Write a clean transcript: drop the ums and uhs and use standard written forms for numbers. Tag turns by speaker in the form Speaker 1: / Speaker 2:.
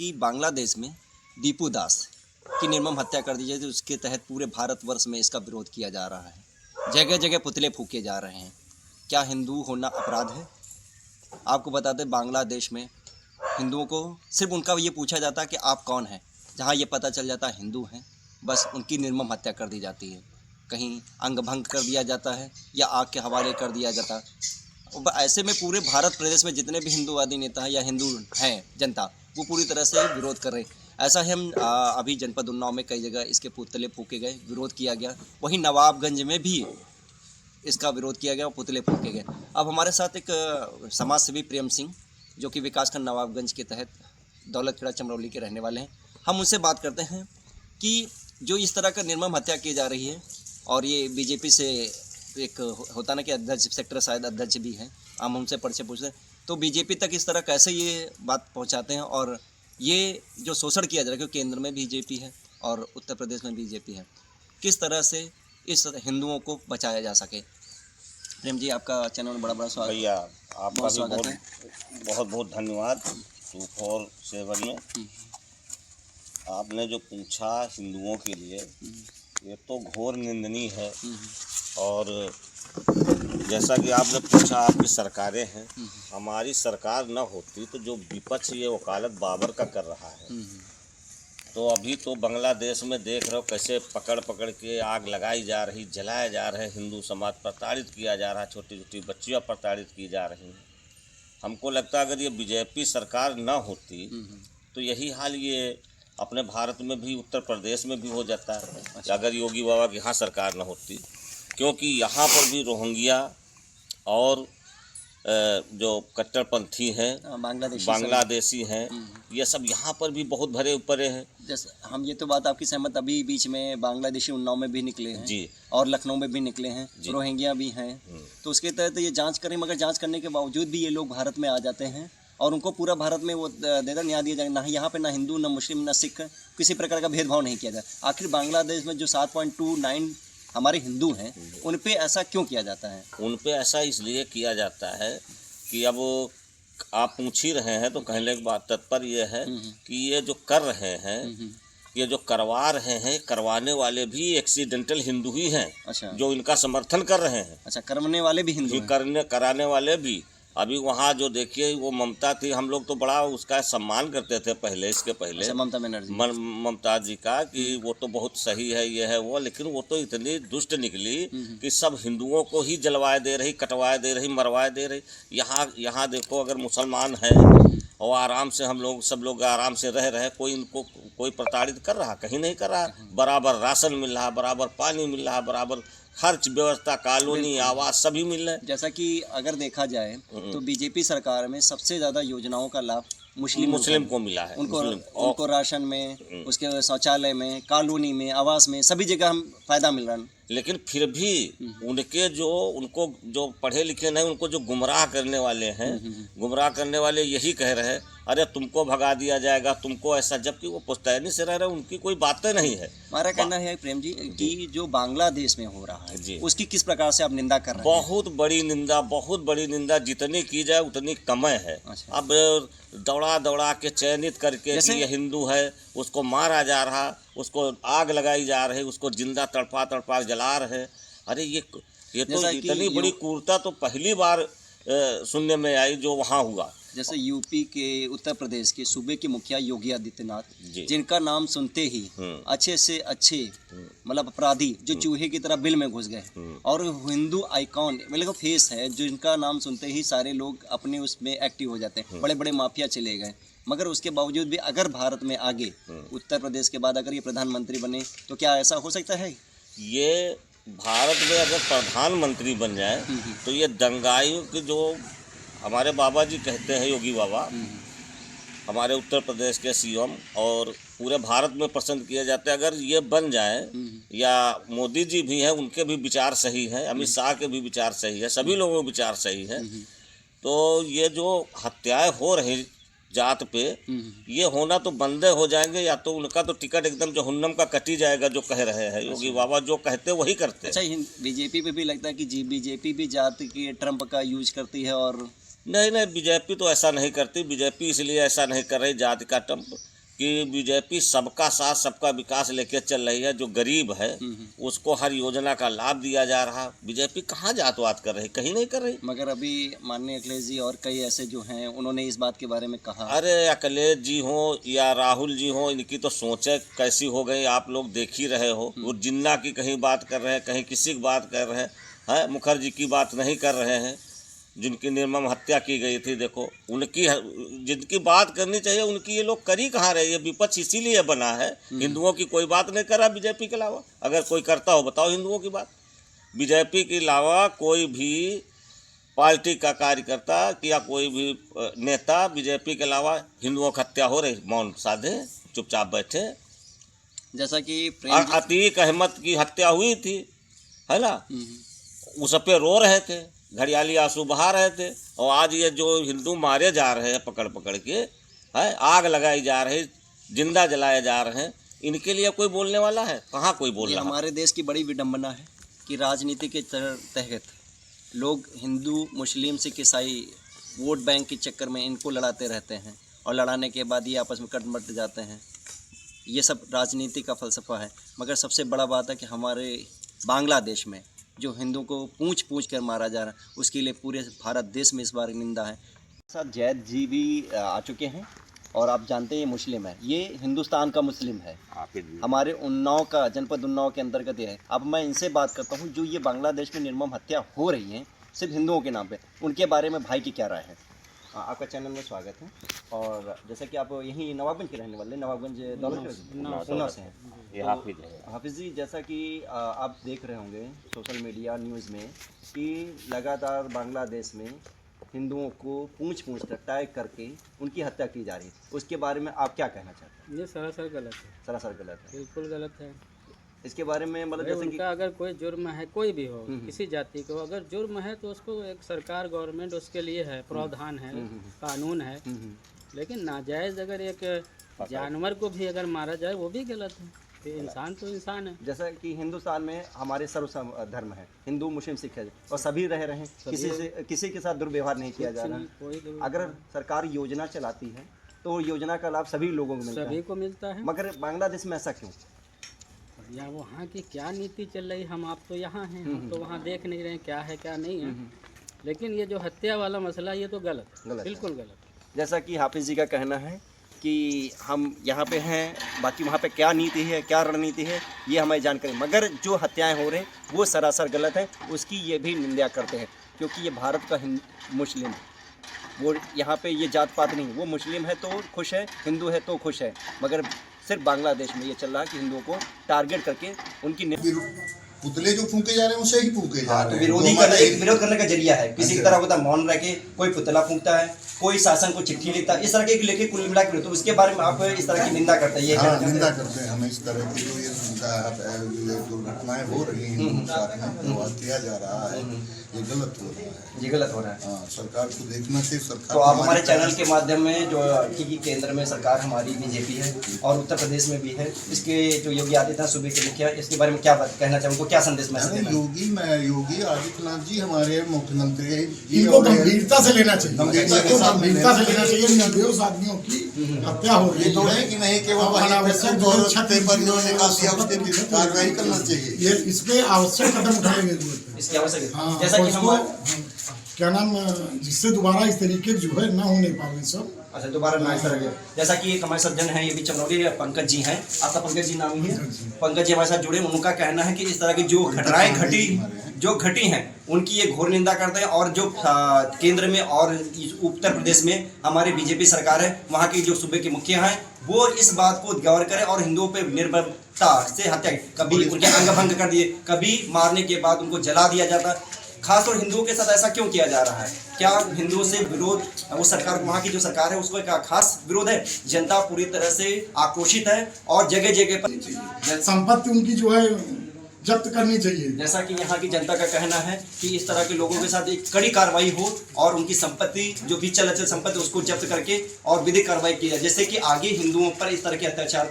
Speaker 1: कि बांग्लादेश में दीपू दास की निर्मम हत्या कर दी जाए, तो उसके तहत पूरे भारतवर्ष में इसका विरोध किया जा रहा है। जगह जगह पुतले फूके जा रहे हैं। क्या हिंदू होना अपराध है? आपको बता दें, बांग्लादेश में हिंदुओं को सिर्फ उनका ये पूछा जाता है कि आप कौन हैं। जहाँ ये पता चल जाता है हिंदू हैं, बस उनकी निर्मम हत्या कर दी जाती है। कहीं अंग भंग कर दिया जाता है या आग के हवाले कर दिया जाता है। ऐसे में पूरे भारत प्रदेश में जितने भी हिंदूवादी नेता हैं या हिंदू हैं जनता, वो पूरी तरह से विरोध कर रहे हैं। ऐसा है, हम अभी जनपद उन्नाव में कई जगह इसके पुतले फूके गए, विरोध किया गया। वहीं नवाबगंज में भी इसका विरोध किया गया और पुतले फूके गए। अब हमारे साथ एक समाज सेवी प्रेम सिंह, जो कि विकासखंड नवाबगंज के तहत दौलतखेड़ा चमरौली के रहने वाले हैं, हम उनसे बात करते हैं कि जो इस तरह का निर्मम हत्या की जा रही है, और ये बीजेपी से एक होता ना कि अध्यक्ष, सेक्टर शायद अध्यक्ष भी हैं, हम उनसे परिचय पूछते हैं, तो बीजेपी तक इस तरह कैसे ये बात पहुंचाते हैं, और ये जो शोषण किया जा रहा है, क्योंकि केंद्र में बीजेपी है और उत्तर प्रदेश में बीजेपी है, किस तरह से इस हिंदुओं को बचाया जा सके। प्रेम जी, आपका चैनल में बड़ा बड़ा स्वागत।
Speaker 2: भैया आपका भी
Speaker 1: स्वागत है।
Speaker 2: बहुत बहुत धन्यवाद। 247 में आपने जो पूछा हिंदुओं के लिए, ये तो घोर निंदनीय है। और जैसा कि आपने पूछा, आपकी सरकारें हैं, हमारी सरकार न होती तो जो विपक्ष ये वकालत बाबर का कर रहा है, तो अभी तो बांग्लादेश में देख रहे हो कैसे पकड़ पकड़ के आग लगाई जा रही, जलाया जा रहा है, हिंदू समाज प्रताड़ित किया जा रहा है, छोटी छोटी बच्चियाँ प्रताड़ित की जा रही हैं। हमको लगता है अगर ये बीजेपी सरकार न होती तो यही हाल ये अपने भारत में भी, उत्तर प्रदेश में भी हो जाता है। अच्छा। अगर योगी बाबा की यहाँ सरकार न होती, क्योंकि यहाँ पर भी रोहिंग्या और जो कट्टरपंथी हैं, बांग्लादेशी हैं, ये सब यहाँ पर भी बहुत भरे ऊपरे हैं।
Speaker 1: जैसे हम ये तो बात आपकी सहमत, अभी बीच में बांग्लादेशी उन्नाव में भी निकले हैं जी, और लखनऊ में भी निकले हैं, रोहिंग्या भी हैं, तो उसके तहत ये जांच करें, मगर जांच करने के बावजूद भी ये लोग भारत में आ जाते हैं और उनको पूरा भारत में वो देता न्याय दिया जाएगा। ना यहाँ पे ना हिंदू, ना मुस्लिम, ना सिख, किसी प्रकार का भेदभाव नहीं किया जाए। आखिर बांग्लादेश में जो 7.29 हमारे हिंदू हैं, उन पे ऐसा क्यों किया जाता है?
Speaker 2: उन पे ऐसा इसलिए किया जाता है कि अब आप पूछ ही रहे हैं तो कहने की बात तात्पर्य ये है कि ये जो कर रहे हैं, ये जो करवा रहे हैं, करवाने वाले भी एक्सीडेंटल हिंदू ही हैं। अच्छा। जो इनका समर्थन कर रहे हैं।
Speaker 1: अच्छा, करने वाले भी हिंदू हैं।
Speaker 2: कराने वाले भी। अभी वहाँ जो देखिए वो ममता थी, हम लोग तो बड़ा उसका सम्मान करते थे पहले, इसके पहले।
Speaker 1: अच्छा, ममता बनर्जी,
Speaker 2: ममता जी का, कि वो तो बहुत सही है, ये है वो, लेकिन वो तो इतनी दुष्ट निकली कि सब हिंदुओं को ही जलवाए दे रही, कटवाए दे रही, मरवाए दे रही। यहाँ देखो, अगर मुसलमान है और आराम से हम लोग सब लोग आराम से रह रहे, कोई इनको कोई प्रताड़ित कर रहा? कहीं नहीं कर रहा। बराबर राशन मिल रहा, बराबर पानी मिल रहा, बराबर हर व्यवस्था, कॉलोनी, आवास सभी मिल रहे हैं।
Speaker 1: जैसा कि अगर देखा जाए तो बीजेपी सरकार में सबसे ज़्यादा योजनाओं का लाभ मुस्लिम को मिला है। उनको राशन में, उसके शौचालय में, कॉलोनी में, आवास में, सभी जगह हम फायदा मिल रहा है।
Speaker 2: लेकिन फिर भी उनके उनको जो पढ़े लिखे नहीं, उनको जो गुमराह करने वाले हैं, गुमराह करने वाले यही कह रहे हैं, अरे तुमको भगा दिया जाएगा, तुमको ऐसा, जबकि वो पुश्तैनी से रह रहे, उनकी कोई बातें नहीं है।
Speaker 1: हमारा कहना है प्रेम जी कि जो बांग्लादेश में हो रहा है उसकी किस प्रकार से आप निंदा कर रहे हैं?
Speaker 2: बहुत बड़ी निंदा, बहुत बड़ी निंदा, जितनी की जाए उतनी कम है। अच्छा। अब दौड़ा दौड़ा के चयनित करके कि ये हिंदू है, उसको मारा जा रहा, उसको आग लगाई जा रही, उसको जिंदा तड़पा तड़पा जला रहे। अरे ये तो इतनी बड़ी क्रूरता तो पहली बार सुनने में आई जो वहाँ हुआ।
Speaker 1: जैसे यूपी के, उत्तर प्रदेश के सूबे के मुखिया योगी आदित्यनाथ, जिनका नाम सुनते ही अच्छे से अच्छे मतलब अपराधी जो चूहे की तरह बिल में घुस गए, और हिंदू आइकॉन मतलब फेस है, जिनका नाम सुनते ही सारे लोग अपने उसमें एक्टिव हो जाते हैं, बड़े बड़े माफिया चले गए, मगर उसके बावजूद भी अगर भारत में आगे उत्तर प्रदेश के बाद अगर ये प्रधानमंत्री बने तो क्या ऐसा हो सकता है?
Speaker 2: ये भारत में अगर प्रधानमंत्री बन जाए तो ये दंगाइयों के, जो हमारे बाबा जी कहते हैं, योगी बाबा हमारे उत्तर प्रदेश के सीएम और पूरे भारत में पसंद किए जाते हैं, अगर ये बन जाए, या मोदी जी भी हैं, उनके भी विचार सही हैं, अमित शाह के भी विचार सही है, सभी लोगों के विचार सही है, तो ये जो हत्याएं हो रही जात पे, ये होना तो बंदे हो जाएंगे, या तो उनका तो टिकट एकदम जहन्नम का कटी जाएगा, जो कह रहे हैं योगी बाबा, जो कहते वही करते।
Speaker 1: अच्छा, बीजेपी पे भी लगता है कि बीजेपी भी जाति के ट्रम्प का यूज करती है? और
Speaker 2: नहीं, बीजेपी तो ऐसा नहीं करती। बीजेपी इसलिए ऐसा नहीं कर रही जाति का ट्रम्प, कि बीजेपी सबका साथ सबका विकास लेके चल रही है। जो गरीब है उसको हर योजना का लाभ दिया जा रहा। बीजेपी कहाँ जातवात कर रही, कहीं नहीं कर रही।
Speaker 1: मगर अभी माननीय अखिलेश जी और कई ऐसे जो हैं उन्होंने इस बात के बारे में कहा।
Speaker 2: अरे अखिलेश जी हो या राहुल जी हो, इनकी तो सोचें कैसी हो गई, आप लोग देख ही रहे हो। वो जिन्ना की कहीं बात कर रहे हैं, कहीं किसी की बात कर रहे हैं, मुखर्जी की बात नहीं कर रहे हैं जिनकी निर्मम हत्या की गई थी। देखो उनकी जिनकी बात करनी चाहिए उनकी ये लोग करी कहाँ रहे। ये विपक्ष इसीलिए बना है, हिंदुओं की कोई बात नहीं कर रहा बीजेपी के अलावा। अगर कोई करता हो बताओ हिंदुओं की बात। बीजेपी के अलावा कोई भी पार्टी का कार्यकर्ता या कोई भी नेता बीजेपी के अलावा हिंदुओं की हत्या हो रही मौन साधे चुपचाप बैठे।
Speaker 1: जैसा कि प्रेम
Speaker 2: अतीक अहमद की हत्या हुई थी, है ना, उस पे रो रहे थे, घड़ियाली आंसू बहा रहे थे। और आज ये जो हिंदू मारे जा रहे हैं पकड़ पकड़ के, है आग लगाई जा रही, जिंदा जलाए जा रहे हैं, इनके लिए कोई बोलने वाला है? कहाँ कोई बोल रहा है?
Speaker 1: हमारे देश की बड़ी विडंबना है कि राजनीति के तहत लोग हिंदू मुस्लिम सिख ईसाई वोट बैंक के चक्कर में इनको लड़ाते रहते हैं और लड़ाने के बाद ये आपस में कट मट जाते हैं। ये सब राजनीति का फ़लसफ़ा है। मगर सबसे बड़ा बात है कि हमारे बांग्लादेश में जो हिंदू को पूंछ पूंछ कर मारा जा रहा है, उसके लिए पूरे भारत देश में इस बार निंदा है। साथ जैद जी भी आ चुके हैं और आप जानते हैं ये मुस्लिम है, ये हिंदुस्तान का मुस्लिम है, हमारे उन्नाव का जनपद उन्नाव के अंतर्गत है। अब मैं इनसे बात करता हूँ, जो ये बांग्लादेश में निर्मम हत्या हो रही है सिर्फ हिंदुओं के नाम पे, उनके बारे में भाई की क्या राय है? आपका चैनल में स्वागत है। और जैसा कि आप यहीं नवाबगंज के रहने वाले, नवाबगंज दौलतपुर से हैं, ये हाफिज़ जी, जैसा कि आप देख रहे होंगे सोशल मीडिया न्यूज़ में कि लगातार बांग्लादेश में हिंदुओं को पूंछ पूंछ कर टैग करके उनकी हत्या की जा रही है, उसके बारे में आप क्या कहना चाहते हैं?
Speaker 3: ये सरासर गलत है,
Speaker 1: सरासर गलत है,
Speaker 3: बिल्कुल गलत है।
Speaker 1: इसके बारे में मतलब जैसे कि
Speaker 3: उनका अगर कोई जुर्म है, कोई भी हो, किसी जाति को अगर जुर्म है तो उसको एक सरकार गवर्नमेंट उसके लिए है, प्रावधान है, कानून है। लेकिन नाजायज़ अगर एक जानवर को भी अगर मारा जाए वो भी गलत है। तो इंसान तो इंसान है।
Speaker 1: जैसा कि हिंदुस्तान में हमारे सर्व धर्म है, हिंदू मुस्लिम सिख है और सभी रह रहे हैं, किसी के साथ दुर्व्यवहार नहीं किया जा रहा। अगर सरकार योजना चलाती है तो योजना का लाभ सभी लोगों को मिलता है,
Speaker 3: सभी को मिलता है।
Speaker 1: मगर बांग्लादेश में ऐसा क्यों?
Speaker 3: या वहाँ की क्या नीति चल रही, हम आप तो यहाँ हैं, हम तो वहाँ देख नहीं रहे क्या है क्या नहीं है। लेकिन ये जो हत्या वाला मसला ये तो गलत, बिल्कुल गलत।
Speaker 1: जैसा कि हाफिज़ जी का कहना है कि हम यहाँ पे हैं, बाकी वहाँ पे क्या नीति है, क्या रणनीति है, ये हमें जानकारी, मगर जो हत्याएं हो रही हैं वो सरासर गलत है, उसकी ये भी निंदा करते हैं। क्योंकि ये भारत का मुस्लिम है, वो यहाँ पे ये जात पात नहीं, वो मुस्लिम है तो खुश है, हिंदू है तो खुश है। मगर सिर्फ बांग्लादेश में ये चल रहा है कि हिंदुओं को टारगेट करके उनकी
Speaker 4: पुतले जो फूके जा रहे हैं उसे ही फूके जा रहे हैं।
Speaker 1: विरोध करने का जरिया है। किसी की तरह होता मौन रह के कोई पुतला फूकता है, कोई शासन को चिट्ठी लिखता है, इस तरह के लेके कुल मिला के, तो उसके बारे में आप इस तरह की निंदा करते हैं?
Speaker 4: हाँ, निंदा करते हैं हम इस तरह की। जो ये दुर्घटनाएं हो रही हैं हिंदुस्तान में, वो किया जा रहा है, ये गलत हो रहा है,
Speaker 1: ये गलत हो रहा है।
Speaker 4: हाँ, सरकार को देखना चाहिए। सरकार
Speaker 1: तो आप हमारे चैनल के माध्यम में, जो कि केंद्र में सरकार हमारी बीजेपी है और उत्तर प्रदेश में भी है, इसके जो योगी आदित्यनाथ सूबे के मुखिया, इसके बारे में क्या कहना चाहिए, उनको क्या संदेश मैसेज देना?
Speaker 4: योगी आदित्यनाथ जी हमारे मुख्यमंत्री,
Speaker 5: इनको गंभीरता से लेना चाहिए, गंभीरता से लेना चाहिए। निर्दोष आदमियों की हत्या हो रही
Speaker 4: तो है कि नहीं कि वो अनावश्यक पर जो निकासी है उसके भी कार्रवाई करना चाहिए।
Speaker 5: ये इस पे आवश्यक कदम उठाने की जरूरत है,
Speaker 1: इसकी आवश्यक।
Speaker 5: हाँ,
Speaker 1: जैसा कि हम
Speaker 5: क्या नाम, जिससे दोबारा इस तरीके जो है ना होने पाए सब।
Speaker 1: अच्छा, दोबारा ना इस तरह, जैसा कि एक हमारे सज्जन हैं, ये भी चंदौली पंकज जी हैं, आपका पंकज जी नाम ही है, पंकज जी हमारे साथ जुड़े। उनका कहना है कि इस तरह की जो घटनाएं घटी हैं उनकी ये घोर निंदा करते हैं। और जो केंद्र में और उत्तर प्रदेश में हमारी बीजेपी सरकार है, वहाँ के जो सूबे के मुखिया हैं, वो इस बात को गौर करें और हिंदुओं पे निर्भरता से हत्या, कभी उनके अंग भंग कर दिए, कभी मारने के बाद उनको जला दिया जाता। खासतौर हिंदुओं के साथ ऐसा क्यों किया जा रहा है? क्या हिंदुओं से विरोध, वो सरकार, वहाँ की जो सरकार है उसको एक खास विरोध है? जनता पूरी तरह से आक्रोशित है और जगह जगह पर
Speaker 5: संपत्ति उनकी जो है जब्त करनी चाहिए।
Speaker 1: जैसा कि यहाँ की जनता का कहना है कि इस तरह के लोगों के साथ एक कड़ी कार्रवाई हो और उनकी संपत्ति, जो भी चल अचल संपत्ति, उसको जब्त करके और विधिक कार्रवाई की जाए, जिससे कि आगे हिंदुओं पर इस तरह के अत्याचार